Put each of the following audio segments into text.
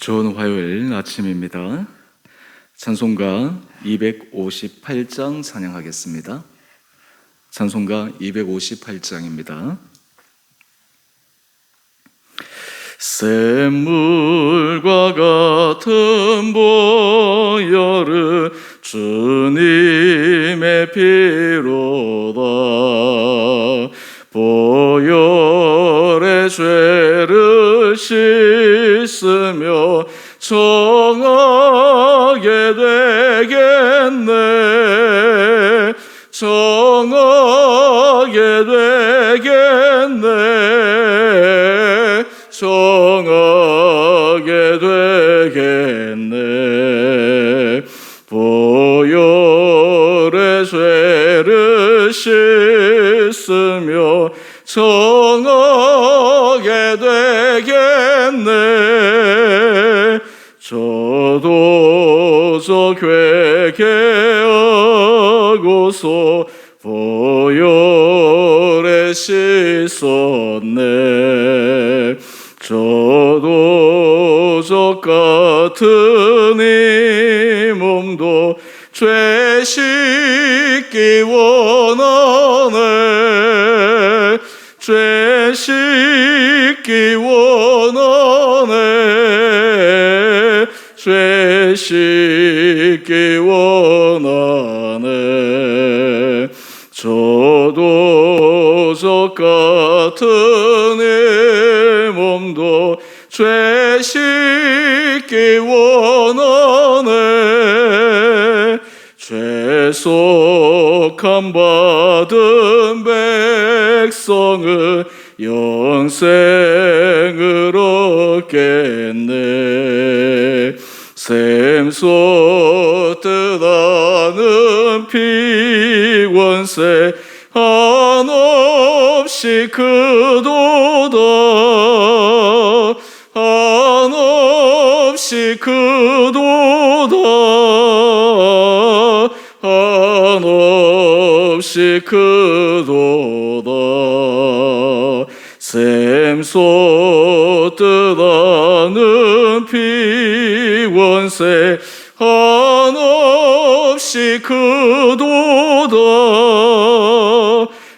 좋은 화요일 아침입니다. 찬송가 258장 찬양하겠습니다. 찬송가 258장입니다. 샘물과 같은 보혈은 주님의 피로다. 보혈의 죄를 씻으며 정하게 되겠네. 정하게 되겠네. 정하게 되겠네. 보혈의 죄를 씻으며 정하게 되겠네. 저도 저 회개하고서 보혈에 씻었네. 저도 저 같은 이 몸도 죄 씻기 원하네. 죄 씻기 원하네. 죄 씻기 원하네. 저도 저 같은 이 몸도 죄 씻기 원하네. 죄속함 받은 백성은 영생을 얻겠네. 샘솟듯 하는 피원세 한없이 크도다. 한없이 크도다. 한없이 크도다. 샘솟듯 하는 피원세 한없이 크도다.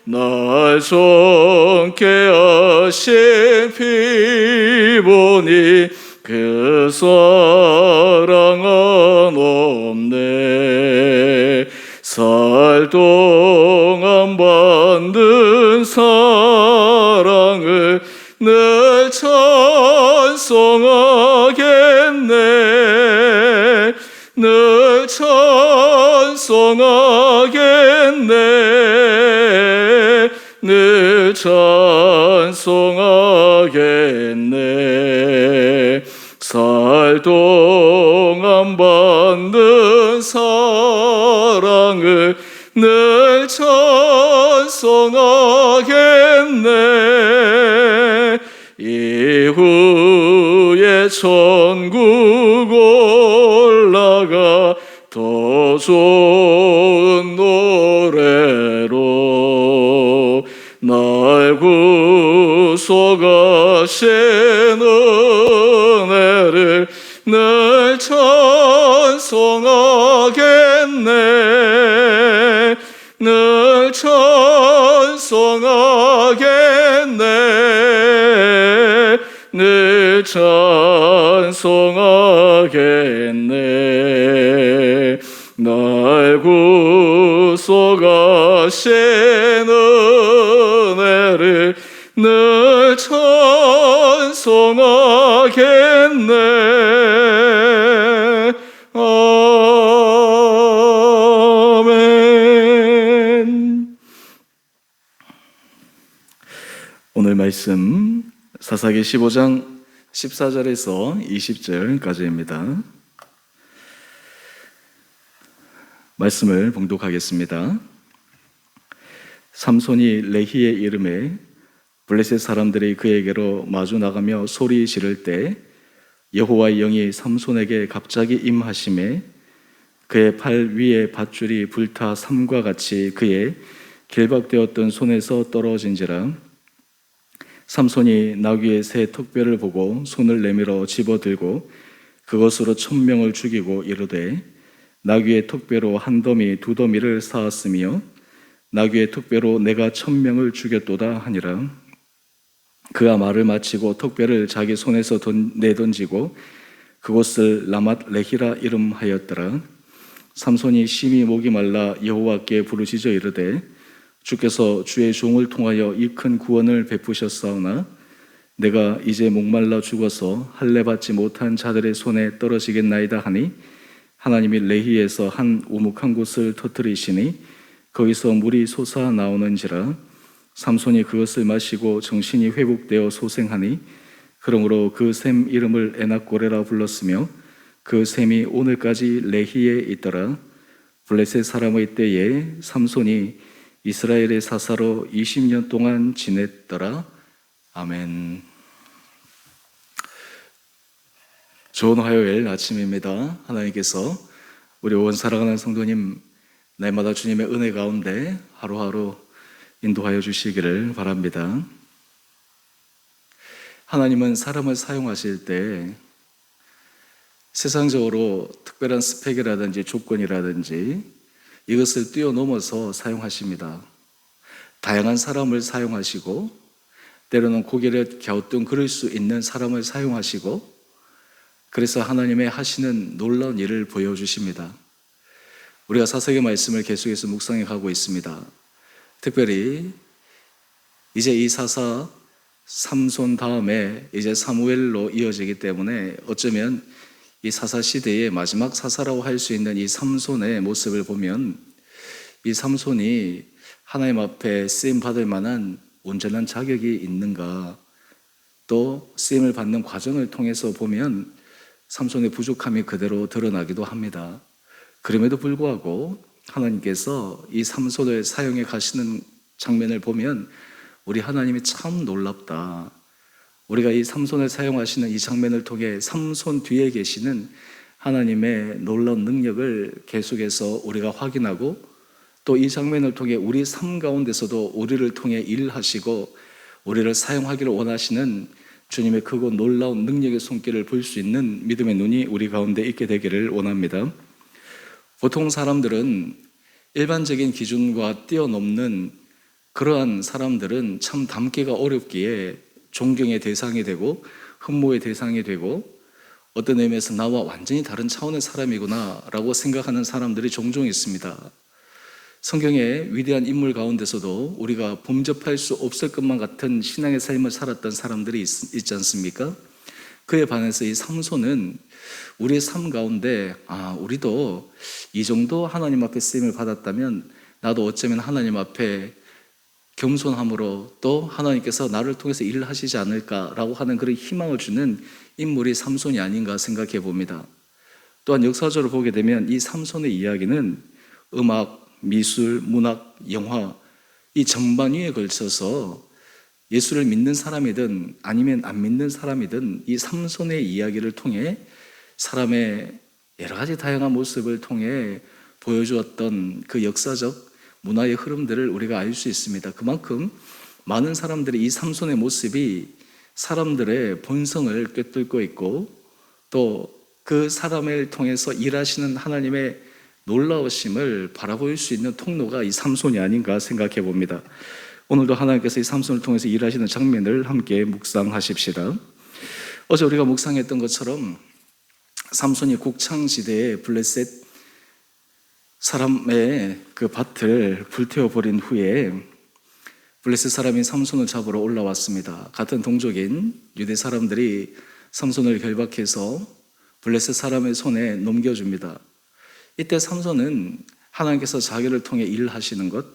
날 정케 하신 피 보니 그 사랑은 없네. 살 동안 받는 사랑을 늘 찬송하겠네. 늘 찬송하겠네. 늘 찬송하겠네. 살 동안 받는 사랑을 늘 찬송하겠네. 이후에 천국 올라가 더 좋은 노래로 날 구속하신 은혜를 늘 찬송하겠네. 늘 찬송하겠네. 늘 찬송하겠네. 날 구속하신 은혜를 늘 찬송하겠네. 아멘. 오늘 말씀 사사기 15장 14절에서 20절까지입니다. 말씀을 봉독하겠습니다. 삼손이 레히의 이름에 블레셋 사람들이 그에게로 마주 나가며 소리 지를 때 여호와의 영이 삼손에게 갑자기 임하심에 그의 팔 위에 밧줄이 불타 삼과 같이 그의 길박되었던 손에서 떨어진지라. 삼손이 나귀의 새 턱뼈를 보고 손을 내밀어 집어들고 그것으로 1,000명을 죽이고 이르되 나귀의 턱배로 한 더미 두 더미를 쌓았으며 나귀의 턱배로 내가 1,000명을 죽였도다 하니라. 그가 말을 마치고 턱배를 자기 손에서 내던지고 그곳을 라맛 레히라 이름하였더라. 삼손이 심히 목이 말라 여호와께 부르짖어 이르되 주께서 주의 종을 통하여 이 큰 구원을 베푸셨사오나 내가 이제 목말라 죽어서 할례 받지 못한 자들의 손에 떨어지겠나이다 하니 하나님이 레히에서 한 우묵한 곳을 터뜨리시니 거기서 물이 솟아 나오는지라. 삼손이 그것을 마시고 정신이 회복되어 소생하니 그러므로 그 샘 이름을 에낙고레라 불렀으며 그 샘이 오늘까지 레히에 있더라. 블레셋 사람의 때에 삼손이 이스라엘의 사사로 20년 동안 지냈더라. 아멘. 좋은 화요일 아침입니다. 하나님께서 우리 온 사랑하는 성도님 날마다 주님의 은혜 가운데 하루하루 인도하여 주시기를 바랍니다. 하나님은 사람을 사용하실 때 세상적으로 특별한 스펙이라든지 조건이라든지 이것을 뛰어넘어서 사용하십니다. 다양한 사람을 사용하시고 때로는 고개를 갸우뚱 그릴 수 있는 사람을 사용하시고 그래서 하나님의 하시는 놀라운 일을 보여주십니다. 우리가 사사기 말씀을 계속해서 묵상해 가고 있습니다. 특별히 이제 이 사사 삼손 다음에 이제 사무엘로 이어지기 때문에 어쩌면 이 사사 시대의 마지막 사사라고 할 수 있는 이 삼손의 모습을 보면 이 삼손이 하나님 앞에 쓰임 받을 만한 온전한 자격이 있는가, 또 쓰임을 받는 과정을 통해서 보면 삼손의 부족함이 그대로 드러나기도 합니다. 그럼에도 불구하고 하나님께서 이 삼손을 사용해 가시는 장면을 보면 우리 하나님이 참 놀랍다. 우리가 이 삼손을 사용하시는 이 장면을 통해 삼손 뒤에 계시는 하나님의 놀라운 능력을 계속해서 우리가 확인하고 또 이 장면을 통해 우리 삶 가운데서도 우리를 통해 일하시고 우리를 사용하기를 원하시는 주님의 크고 놀라운 능력의 손길을 볼 수 있는 믿음의 눈이 우리 가운데 있게 되기를 원합니다. 보통 사람들은 일반적인 기준과 뛰어넘는 그러한 사람들은 참 닮기가 어렵기에 존경의 대상이 되고 흠모의 대상이 되고 어떤 의미에서 나와 완전히 다른 차원의 사람이구나 라고 생각하는 사람들이 종종 있습니다. 성경의 위대한 인물 가운데서도 우리가 범접할 수 없을 것만 같은 신앙의 삶을 살았던 사람들이 있지 않습니까? 그에 반해서 이 삼손은 우리의 삶 가운데 우리도 이 정도 하나님 앞에 쓰임을 받았다면 나도 어쩌면 하나님 앞에 겸손함으로 또 하나님께서 나를 통해서 일을 하시지 않을까라고 하는 그런 희망을 주는 인물이 삼손이 아닌가 생각해 봅니다. 또한 역사적으로 보게 되면 이 삼손의 이야기는 음악, 미술, 문학, 영화 이 전반위에 걸쳐서 예수를 믿는 사람이든 아니면 안 믿는 사람이든 이 삼손의 이야기를 통해 사람의 여러 가지 다양한 모습을 통해 보여주었던 그 역사적 문화의 흐름들을 우리가 알 수 있습니다. 그만큼 많은 사람들이 이 삼손의 모습이 사람들의 본성을 꿰뚫고 있고 또 그 사람을 통해서 일하시는 하나님의 놀라우심을 바라볼 수 있는 통로가 이 삼손이 아닌가 생각해 봅니다. 오늘도 하나님께서 이 삼손을 통해서 일하시는 장면을 함께 묵상하십시다. 어제 우리가 묵상했던 것처럼 삼손이 곡창지대에 블레셋 사람의 그 밭을 불태워버린 후에 블레셋 사람이 삼손을 잡으러 올라왔습니다. 같은 동족인 유대 사람들이 삼손을 결박해서 블레셋 사람의 손에 넘겨줍니다. 이때 삼손은 하나님께서 자기를 통해 일하시는 것,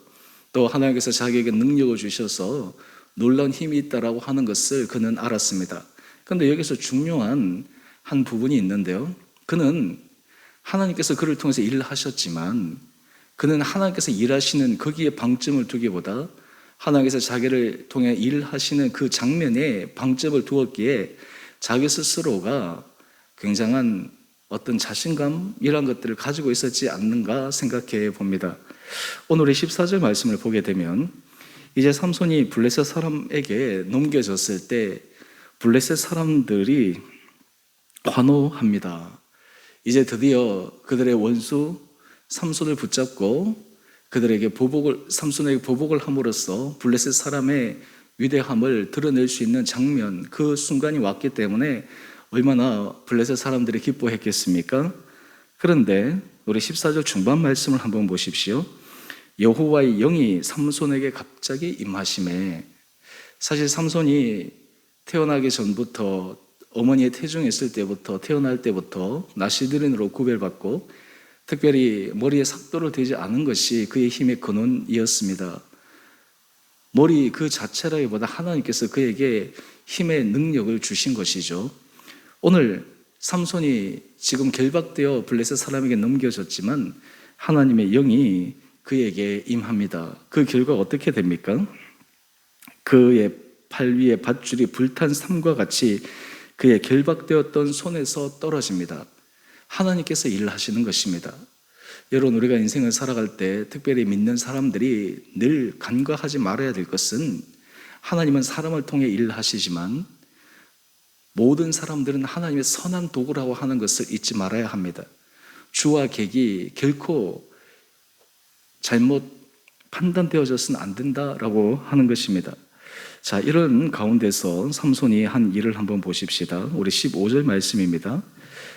또 하나님께서 자기에게 능력을 주셔서 놀라운 힘이 있다라고 하는 것을 그는 알았습니다. 그런데 여기서 중요한 한 부분이 있는데요. 그는 하나님께서 그를 통해서 일을 하셨지만 그는 하나님께서 일하시는 거기에 방점을 두기보다 하나님께서 자기를 통해 일하시는 그 장면에 방점을 두었기에 자기 스스로가 굉장한 어떤 자신감이란 것들을 가지고 있었지 않는가 생각해 봅니다. 오늘의 14절 말씀을 보게 되면 이제 삼손이 블레셋 사람에게 넘겨졌을 때 블레셋 사람들이 환호합니다. 이제 드디어 그들의 원수 삼손을 붙잡고 그들에게 삼손에게 보복을 함으로써 블레셋 사람의 위대함을 드러낼 수 있는 장면, 그 순간이 왔기 때문에 얼마나 블레셋 사람들이 기뻐했겠습니까? 그런데 우리 14절 중반 말씀을 한번 보십시오. 여호와의 영이 삼손에게 갑자기 임하심에, 사실 삼손이 태어나기 전부터, 어머니의 태중에 있을 때부터, 태어날 때부터 나시드린으로 구별받고 특별히 머리에 삭도를 대지 않은 것이 그의 힘의 근원이었습니다. 머리 그 자체라기보다 하나님께서 그에게 힘의 능력을 주신 것이죠. 오늘 삼손이 지금 결박되어 블레셋 사람에게 넘겨졌지만 하나님의 영이 그에게 임합니다. 그 결과 어떻게 됩니까? 그의 팔 위에 밧줄이 불탄 삼과 같이 그의 결박되었던 손에서 떨어집니다. 하나님께서 일하시는 것입니다. 여러분, 우리가 인생을 살아갈 때 특별히 믿는 사람들이 늘 간과하지 말아야 될 것은, 하나님은 사람을 통해 일하시지만 모든 사람들은 하나님의 선한 도구라고 하는 것을 잊지 말아야 합니다. 주와 객이 결코 잘못 판단되어져서는 안 된다라고 하는 것입니다. 자, 이런 가운데서 삼손이 한 일을 한번 보십시다. 우리 15절 말씀입니다.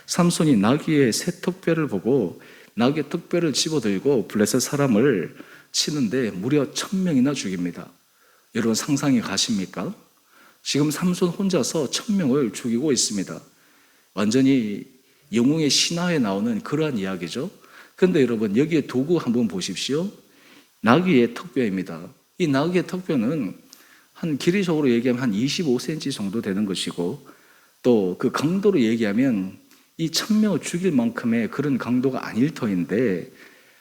삼손이 나귀의 새 턱뼈를 보고 나귀의 턱뼈를 집어들고 블레셋 사람을 치는데 무려 1000명이나 죽입니다. 여러분, 상상이 가십니까? 지금 삼손 혼자서 1000명을 죽이고 있습니다. 완전히 영웅의 신화에 나오는 그러한 이야기죠. 그런데 여러분, 여기에 도구 한번 보십시오. 나귀의 턱뼈입니다. 이 나귀의 턱뼈는 한 길이적으로 얘기하면 한 25cm 정도 되는 것이고, 또 그 강도로 얘기하면 이 1000명을 죽일 만큼의 그런 강도가 아닐 터인데,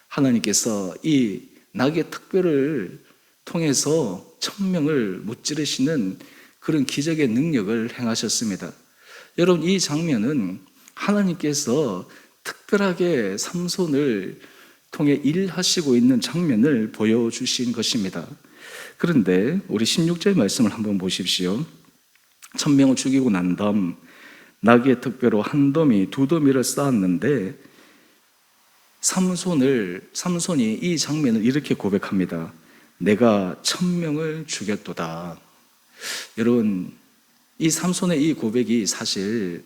하나님께서 이 나귀의 턱뼈를 통해서 1000명을 무찌르시는 그런 기적의 능력을 행하셨습니다. 여러분, 이 장면은 하나님께서 특별하게 삼손을 통해 일하시고 있는 장면을 보여주신 것입니다. 그런데 우리 16절 말씀을 한번 보십시오. 1000명을 죽이고 난 다음 나귀의 턱뼈로 한 더미, 두 더미를 쌓았는데 삼손이 이 장면을 이렇게 고백합니다. 내가 1000명을 죽였도다. 여러분, 이 삼손의 이 고백이 사실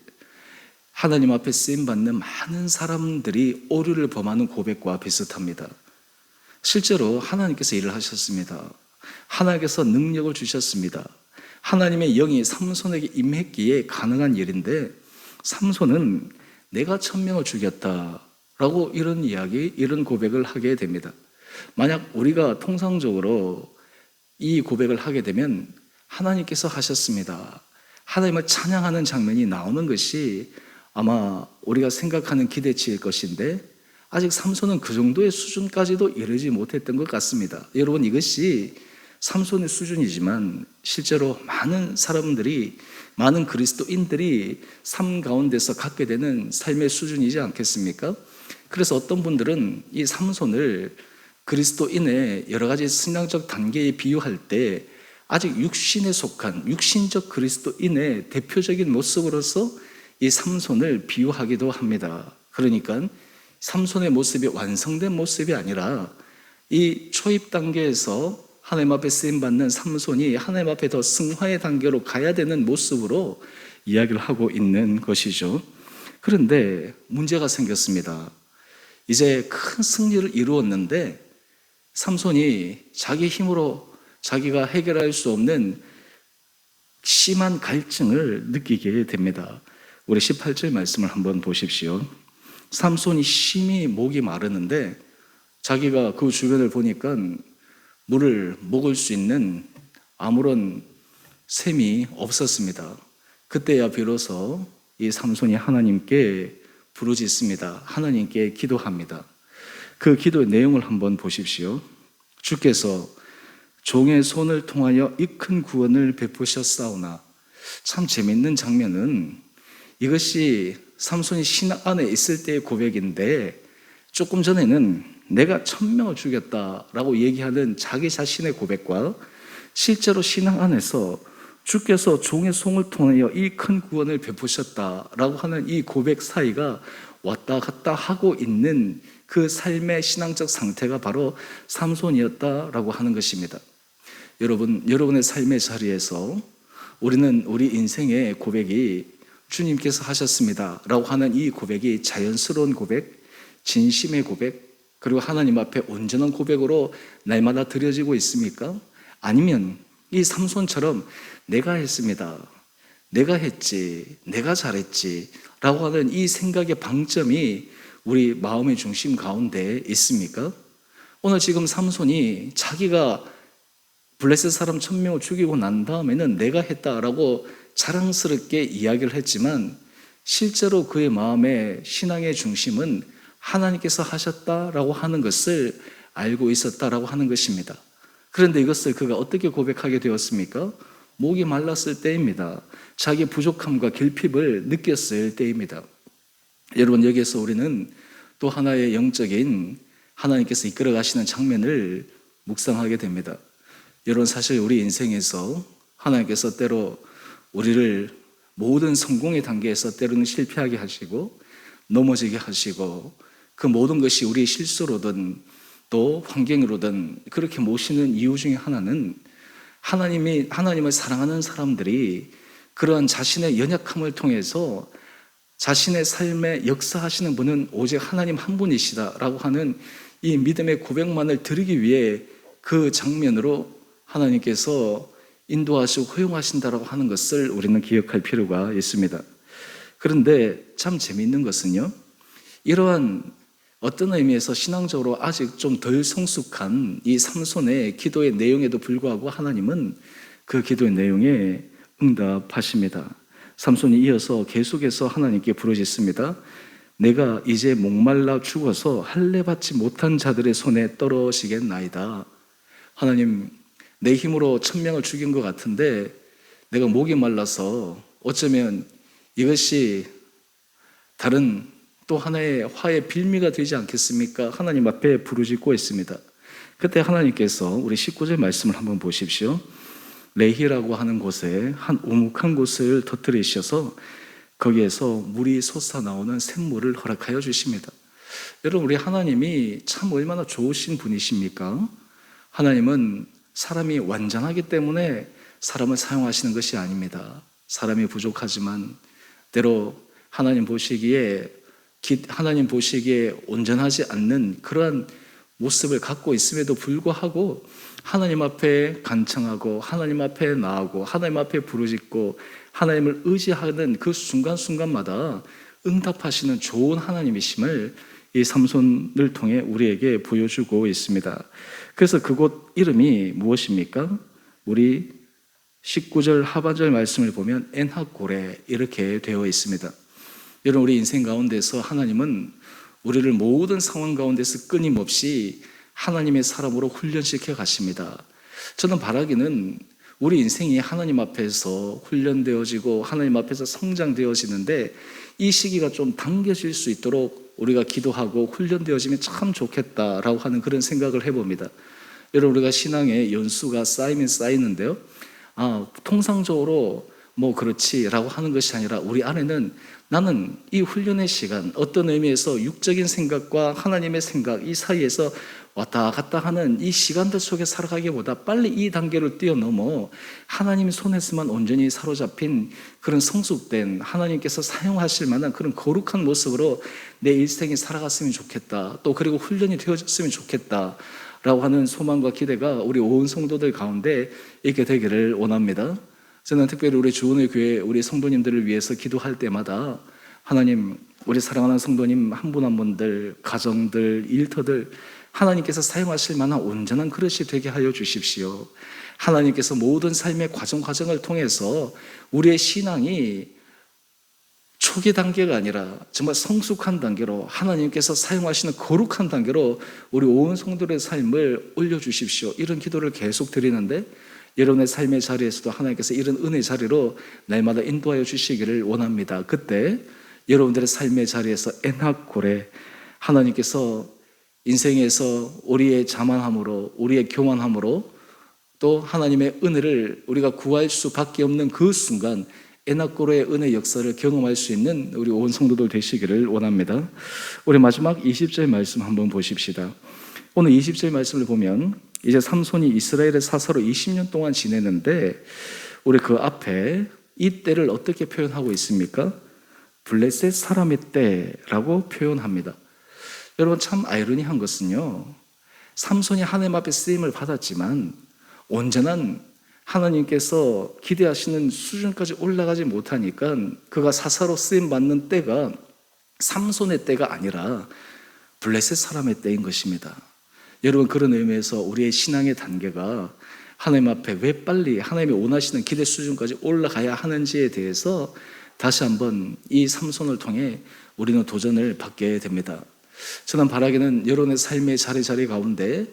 하나님 앞에 쓰임받는 많은 사람들이 오류를 범하는 고백과 비슷합니다. 실제로 하나님께서 일을 하셨습니다. 하나님께서 능력을 주셨습니다. 하나님의 영이 삼손에게 임했기에 가능한 일인데, 삼손은 내가 1000명을 죽였다라고 이런 고백을 하게 됩니다. 만약 우리가 통상적으로 이 고백을 하게 되면 하나님께서 하셨습니다, 하나님을 찬양하는 장면이 나오는 것이 아마 우리가 생각하는 기대치일 것인데, 아직 삼손은 그 정도의 수준까지도 이르지 못했던 것 같습니다. 여러분, 이것이 삼손의 수준이지만 실제로 많은 사람들이, 많은 그리스도인들이 삶 가운데서 갖게 되는 삶의 수준이지 않겠습니까? 그래서 어떤 분들은 이 삼손을 그리스도인의 여러 가지 신앙적 단계에 비유할 때 아직 육신에 속한 육신적 그리스도인의 대표적인 모습으로서 이 삼손을 비유하기도 합니다. 그러니까 삼손의 모습이 완성된 모습이 아니라 이 초입 단계에서 하나님 앞에 쓰임받는 삼손이 하나님 앞에 더 승화의 단계로 가야 되는 모습으로 이야기를 하고 있는 것이죠. 그런데 문제가 생겼습니다. 이제 큰 승리를 이루었는데 삼손이 자기 힘으로 자기가 해결할 수 없는 심한 갈증을 느끼게 됩니다. 우리 18절 말씀을 한번 보십시오. 삼손이 심히 목이 마르는데 자기가 그 주변을 보니까 물을 먹을 수 있는 아무런 샘이 없었습니다. 그때야 비로소 이 삼손이 하나님께 부르짖습니다. 하나님께 기도합니다. 그 기도의 내용을 한번 보십시오. 주께서 종의 손을 통하여 이 큰 구원을 베푸셨사오나. 참 재밌는 장면은 이것이 삼손이 신앙 안에 있을 때의 고백인데, 조금 전에는 내가 1000명을 죽였다라고 얘기하는 자기 자신의 고백과 실제로 신앙 안에서 주께서 종의 손을 통하여 이 큰 구원을 베푸셨다라고 하는 이 고백 사이가 왔다 갔다 하고 있는 그 삶의 신앙적 상태가 바로 삼손이었다라고 하는 것입니다. 여러분의 삶의 자리에서 우리는 우리 인생의 고백이 주님께서 하셨습니다 라고 하는 이 고백이 자연스러운 고백, 진심의 고백, 그리고 하나님 앞에 온전한 고백으로 날마다 드려지고 있습니까? 아니면 이 삼손처럼 내가 했습니다, 내가 했지, 내가 잘했지 라고 하는 이 생각의 방점이 우리 마음의 중심 가운데 있습니까? 오늘 지금 삼손이 자기가 블레셋 사람 1000명을 죽이고 난 다음에는 내가 했다라고 자랑스럽게 이야기를 했지만 실제로 그의 마음의 신앙의 중심은 하나님께서 하셨다라고 하는 것을 알고 있었다라고 하는 것입니다. 그런데 이것을 그가 어떻게 고백하게 되었습니까? 목이 말랐을 때입니다. 자기 부족함과 결핍을 느꼈을 때입니다. 여러분, 여기에서 우리는 또 하나의 영적인 하나님께서 이끌어 가시는 장면을 묵상하게 됩니다. 여러분, 사실 우리 인생에서 하나님께서 때로 우리를 모든 성공의 단계에서 때로는 실패하게 하시고 넘어지게 하시고 그 모든 것이 우리의 실수로든 또 환경으로든 그렇게 모시는 이유 중에 하나는 하나님을 사랑하는 사람들이 그러한 자신의 연약함을 통해서 자신의 삶에 역사하시는 분은 오직 하나님 한 분이시다라고 하는 이 믿음의 고백만을 드리기 위해 그 장면으로 하나님께서 인도하시고 허용하신다라고 하는 것을 우리는 기억할 필요가 있습니다. 그런데 참 재미있는 것은요, 이러한 어떤 의미에서 신앙적으로 아직 좀 덜 성숙한 이 삼손의 기도의 내용에도 불구하고 하나님은 그 기도의 내용에 응답하십니다. 삼손이 이어서 계속해서 하나님께 부르짖습니다. 내가 이제 목말라 죽어서 할례 받지 못한 자들의 손에 떨어지겠나이다. 하나님, 내 힘으로 1000명을 죽인 것 같은데 내가 목이 말라서 어쩌면 이것이 다른 또 하나의 화의 빌미가 되지 않겠습니까? 하나님 앞에 부르짖고 있습니다. 그때 하나님께서 우리 19절 말씀을 한번 보십시오. 레히라고 하는 곳에 한 우묵한 곳을 터뜨리셔서 거기에서 물이 솟아나오는 샘물을 허락하여 주십니다. 여러분, 우리 하나님이 참 얼마나 좋으신 분이십니까? 하나님은 사람이 완전하기 때문에 사람을 사용하시는 것이 아닙니다. 사람이 부족하지만 때로 하나님 보시기에 온전하지 않는 그러한 모습을 갖고 있음에도 불구하고 하나님 앞에 간청하고 하나님 앞에 나아가고 하나님 앞에 부르짖고 하나님을 의지하는 그 순간순간마다 응답하시는 좋은 하나님이심을 이 삼손을 통해 우리에게 보여주고 있습니다. 그래서 그곳 이름이 무엇입니까? 우리 19절 하반절 말씀을 보면 엔하고레 이렇게 되어 있습니다. 여러분, 우리 인생 가운데서 하나님은 우리를 모든 상황 가운데서 끊임없이 하나님의 사람으로 훈련시켜 가십니다. 저는 바라기는 우리 인생이 하나님 앞에서 훈련되어지고 하나님 앞에서 성장되어지는데 이 시기가 좀 당겨질 수 있도록 우리가 기도하고 훈련되어지면 참 좋겠다라고 하는 그런 생각을 해봅니다. 여러분, 우리가 신앙의 연수가 쌓이면 쌓이는데요, 통상적으로 그렇지라고 하는 것이 아니라 우리 안에는 나는 이 훈련의 시간, 어떤 의미에서 육적인 생각과 하나님의 생각 이 사이에서 왔다 갔다 하는 이 시간들 속에 살아가기보다 빨리 이 단계를 뛰어넘어 하나님 손에서만 온전히 사로잡힌 그런 성숙된 하나님께서 사용하실 만한 그런 거룩한 모습으로 내 일생이 살아갔으면 좋겠다, 또 그리고 훈련이 되어졌으면 좋겠다 라고 하는 소망과 기대가 우리 온 성도들 가운데 있게 되기를 원합니다. 저는 특별히 우리 주원의 교회 우리 성도님들을 위해서 기도할 때마다 하나님, 우리 사랑하는 성도님 한 분 한 분들, 가정들, 일터들 하나님께서 사용하실 만한 온전한 그릇이 되게 하여 주십시오. 하나님께서 모든 삶의 과정을 통해서 우리의 신앙이 초기 단계가 아니라 정말 성숙한 단계로 하나님께서 사용하시는 거룩한 단계로 우리 온 성도들의 삶을 올려주십시오. 이런 기도를 계속 드리는데 여러분의 삶의 자리에서도 하나님께서 이런 은혜 자리로 날마다 인도하여 주시기를 원합니다. 그때 여러분들의 삶의 자리에서 엔하고레, 하나님께서 인생에서 우리의 자만함으로, 우리의 교만함으로, 또 하나님의 은혜를 우리가 구할 수밖에 없는 그 순간 에나꼬로의 은혜 역사를 경험할 수 있는 우리 온 성도들 되시기를 원합니다. 우리 마지막 20절 말씀 한번 보십시다. 오늘 20절 말씀을 보면 이제 삼손이 이스라엘의 사사로 20년 동안 지내는데 우리 그 앞에 이 때를 어떻게 표현하고 있습니까? 블레셋 사람의 때라고 표현합니다. 여러분, 참 아이러니한 것은요, 삼손이 하나님 앞에 쓰임을 받았지만 온전한 하나님께서 기대하시는 수준까지 올라가지 못하니까 그가 사사로 쓰임받는 때가 삼손의 때가 아니라 블레셋 사람의 때인 것입니다. 여러분, 그런 의미에서 우리의 신앙의 단계가 하나님 앞에 왜 빨리 하나님이 원하시는 기대 수준까지 올라가야 하는지에 대해서 다시 한번 이 삼손을 통해 우리는 도전을 받게 됩니다. 저는 바라기는 여러분의 삶의 자리 가운데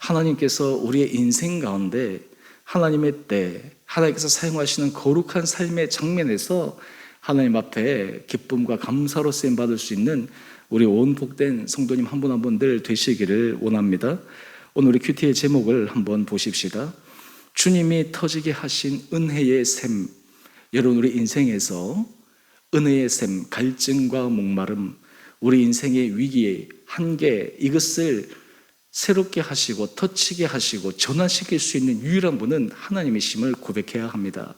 하나님께서 우리의 인생 가운데 하나님의 때, 하나님께서 사용하시는 거룩한 삶의 장면에서 하나님 앞에 기쁨과 감사로 쓰임받을 수 있는 우리 온 복된 성도님 한 분 한 분들 되시기를 원합니다. 오늘 우리 큐티의 제목을 한번 보십시다. 주님이 터지게 하신 은혜의 샘. 여러분, 우리 인생에서 은혜의 샘, 갈증과 목마름, 우리 인생의 위기, 한계, 이것을 새롭게 하시고 터치게 하시고 전환시킬 수 있는 유일한 분은 하나님이심을 고백해야 합니다.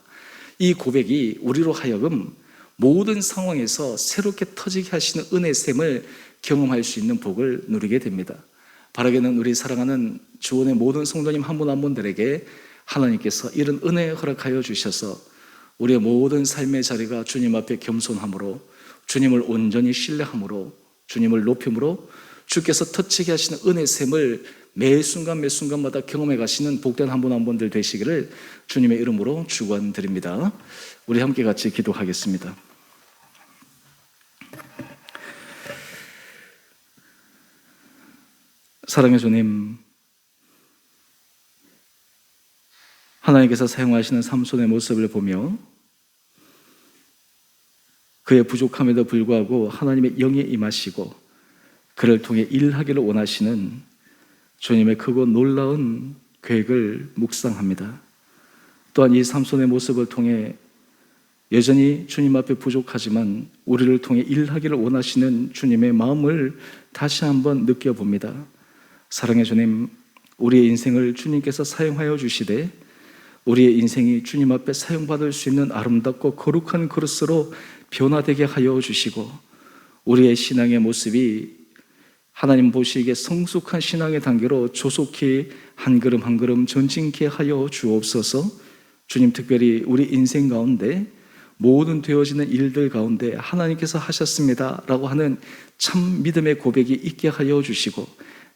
이 고백이 우리로 하여금 모든 상황에서 새롭게 터지게 하시는 은혜의 샘을 경험할 수 있는 복을 누리게 됩니다. 바라기는 우리 사랑하는 주원의 모든 성도님 한 분 한 분들에게 하나님께서 이런 은혜 허락하여 주셔서 우리의 모든 삶의 자리가 주님 앞에 겸손함으로, 주님을 온전히 신뢰함으로, 주님을 높임으로 주께서 터치게 하시는 은혜의 샘을 매 순간마다 경험해 가시는 복된 한 분 한 분들 되시기를 주님의 이름으로 축원드립니다. 우리 함께 같이 기도하겠습니다. 사랑의 주님, 하나님께서 사용하시는 삼손의 모습을 보며 그의 부족함에도 불구하고 하나님의 영이 임하시고 그를 통해 일하기를 원하시는 주님의 크고 놀라운 계획을 묵상합니다. 또한 이 삼손의 모습을 통해 여전히 주님 앞에 부족하지만 우리를 통해 일하기를 원하시는 주님의 마음을 다시 한번 느껴봅니다. 사랑의 주님, 우리의 인생을 주님께서 사용하여 주시되 우리의 인생이 주님 앞에 사용받을 수 있는 아름답고 거룩한 그릇으로 변화되게 하여 주시고 우리의 신앙의 모습이 하나님 보시기에 성숙한 신앙의 단계로 조속히 한 걸음 한 걸음 전진케 하여 주옵소서. 주님, 특별히 우리 인생 가운데 모든 되어지는 일들 가운데 하나님께서 하셨습니다 라고 하는 참 믿음의 고백이 있게 하여 주시고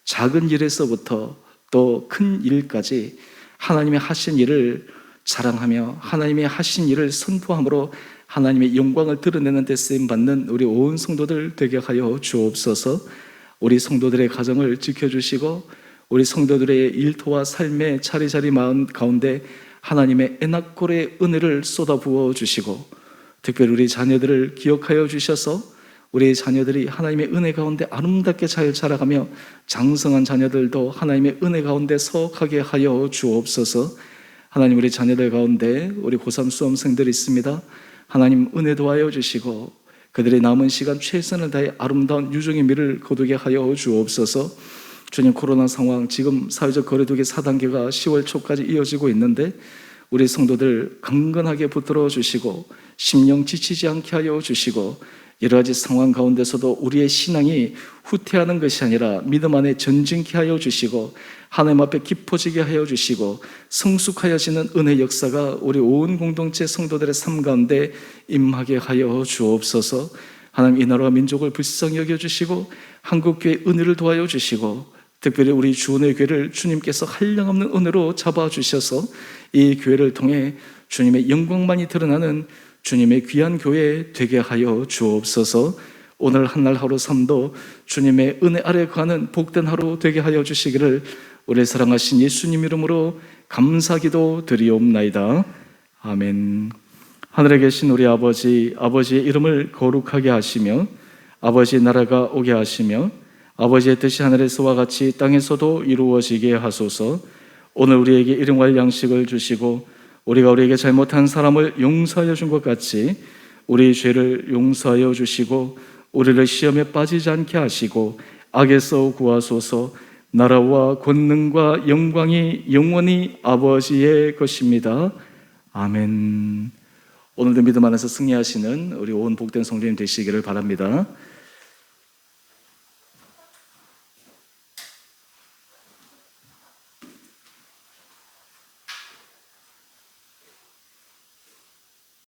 작은 일에서부터 또 큰 일까지 하나님의 하신 일을 자랑하며 하나님의 하신 일을 선포함으로 하나님의 영광을 드러내는 데 쓰임받는 우리 온 성도들 되게 하여 주옵소서. 우리 성도들의 가정을 지켜주시고 우리 성도들의 일터와 삶의 자리자리 마음 가운데 하나님의 에나콜의 은혜를 쏟아부어 주시고 특별히 우리 자녀들을 기억하여 주셔서 우리 자녀들이 하나님의 은혜 가운데 아름답게 잘 자라가며 장성한 자녀들도 하나님의 은혜 가운데 서하게 하여 주옵소서. 하나님, 우리 자녀들 가운데 우리 고3 수험생들이 있습니다. 하나님 은혜 도와여 주시고 그들의 남은 시간 최선을 다해 아름다운 유종의 미를 거두게 하여 주옵소서. 주님, 코로나 상황 지금 사회적 거리두기 4단계가 10월 초까지 이어지고 있는데 우리 성도들 강건하게 붙들어 주시고 심령 지치지 않게 하여 주시고 여러 가지 상황 가운데서도 우리의 신앙이 후퇴하는 것이 아니라 믿음 안에 전진케 하여 주시고 하나님 앞에 깊어지게 하여 주시고 성숙하여지는 은혜 역사가 우리 온 공동체 성도들의 삶 가운데 임하게 하여 주옵소서. 하나님, 이 나라와 민족을 불쌍히 여겨주시고 한국교회 은혜를 도와여 주시고 특별히 우리 주은혜 교회를 주님께서 한량없는 은혜로 잡아주셔서 이 교회를 통해 주님의 영광만이 드러나는 주님의 귀한 교회 되게 하여 주옵소서. 오늘 한날 하루 삶도 주님의 은혜 아래 거하는 복된 하루 되게 하여 주시기를 우리 사랑하신 예수님 이름으로 감사기도 드리옵나이다. 아멘. 하늘에 계신 우리 아버지, 아버지의 이름을 거룩하게 하시며 아버지의 나라가 오게 하시며 아버지의 뜻이 하늘에서와 같이 땅에서도 이루어지게 하소서. 오늘 우리에게 일용할 양식을 주시고 우리가 우리에게 잘못한 사람을 용서하여 준 것 같이 우리 죄를 용서하여 주시고 우리를 시험에 빠지지 않게 하시고 악에서 구하소서. 나라와 권능과 영광이 영원히 아버지의 것입니다. 아멘. 오늘도 믿음 안에서 승리하시는 우리 온 복된 성도님 되시기를 바랍니다.